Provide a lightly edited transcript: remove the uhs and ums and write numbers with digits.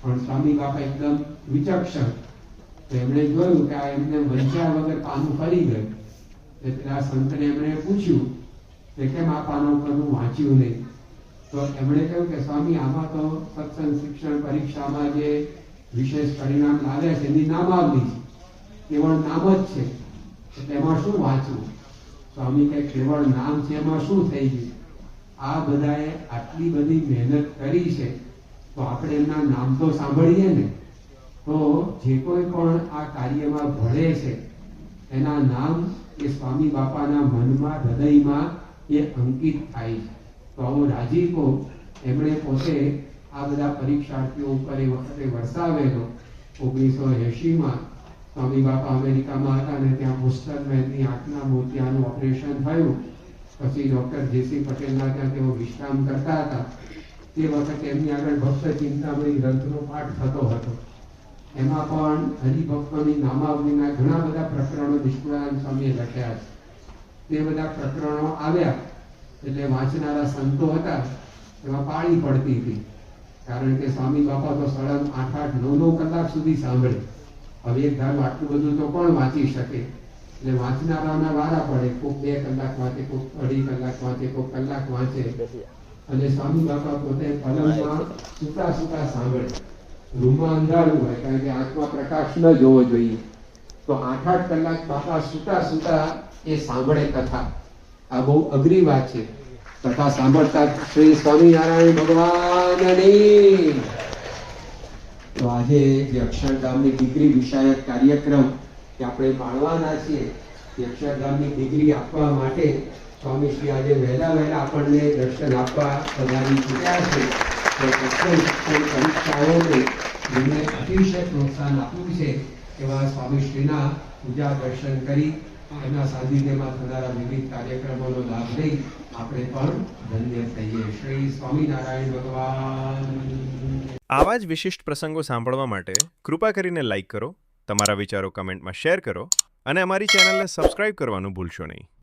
પણ સ્વામી બાપા એકદમ વિચક્ષણ, તો એમણે જોયું કે આ એમને વંચ્યા વગર પાનું ફરી ગયું. પેલા સંતને એમણે પૂછ્યું કે કેમ આ પાનું કરું વાંચ્યું નહીં? તો એમણે કહ્યું કે સ્વામી આમાં તો સત્સંગ શિક્ષણ પરીક્ષામાં જે વિશેષ પરિણામ લાવે છે એની નામાવલી છે, કેવળ નામ જ છે, એટલે એમાં શું વાંચવું? સ્વામી કહે કેવળ નામ છે એમાં શું થઈ ગયું? આ બધાએ આટલી બધી મહેનત કરી છે તો આપણે એમના નામ તો સાંભળીએ ને. તો જે કોઈ પણ આ કાર્યમાં ભળે છે એના નામ એ સ્વામી બાપાના મનમાં હૃદયમાં એ અંકિત થાય છે. તો આવો રાજીપો એમણે પોતે આ બધા પરીક્ષાર્થીઓ ઉપર એ વખતે વરસાવેલો. 1980માં સ્વામી બાપા અમેરિકામાં હતા ને ત્યાં બોસ્ટનમાં એમની આંખના મોતિયાનું ઓપરેશન થયું. પછી ડૉક્ટર જેસી પટેલના ત્યાં તેઓ વિશ્રામ કરતા હતા. તે વખતે એમની આગળ ભક્ત ચિંતામણી ગ્રંથનો પાઠ થતો હતો. એમાં પણ હરિભક્તોની નામાવલીના ઘણા બધા પ્રકરણો નિષ્કુળાનંદ સ્વામીએ લખ્યા છે. તે બધા પ્રકરણો આવ્યા એટલે વાંચનારા સંતો હતા એમાં પાળી પડતી હતી, કારણ કે સ્વામી બાપા તો સળંગ 8-8, 9-9 કલાક સુધી સાંભળે. હવે એક ધારું આટલું બધું તો કોણ વાંચી શકે? એટલે વાંચનારાના વારા પડે, કોઈક 2 કલાક વાંચે, કોઈક 2.5 કલાક વાંચે, કોઈક કલાક વાંચે. અને સ્વામી બાપા પોતે પલંગમાં સૂતા સૂતા સાંભળે. રૂમમાં અંધારું હોય કારણ કે આંખમાં પ્રકાશ ન જોવો જોઈએ, તો 8-8 કલાક બાપા સૂતા સૂતા એ સાંભળે કથા. આ બહુ અઘરી વાત છે. કથા સાંભળતા શ્રી સ્વામિનારાયણ ભગવાનની. તો આજે જે અક્ષરધામની ડિગ્રી વિષયક કાર્યક્રમ કે આપણે માણવાના છીએ, તે અક્ષરધામની ડિગ્રી આપવા માટે સ્વામી શ્રી આજે વહેલા આપણને દર્શન આપવા પધારી ચૂક્યા છે. પરીક્ષાઓને જેમને અતિશય પ્રોત્સાહન આપ્યું છે એવા સ્વામી શ્રીના પૂજા દર્શન કરી એમના સાનિધ્યમાં થનારા વિવિધ કાર્યક્રમોનો લાભ લઈ આપણે પણ ધન્ય થઈએ. શ્રી સ્વામિનારાયણ ભગવાન. આવા જ વિશિષ્ટ પ્રસંગો સાંભળવા માટે કૃપા કરીને લાઈક કરો, તમારા વિચારો કમેન્ટમાં શેર કરો અને અમારી ચેનલને સબસ્ક્રાઇબ કરવાનું ભૂલશો નહીં.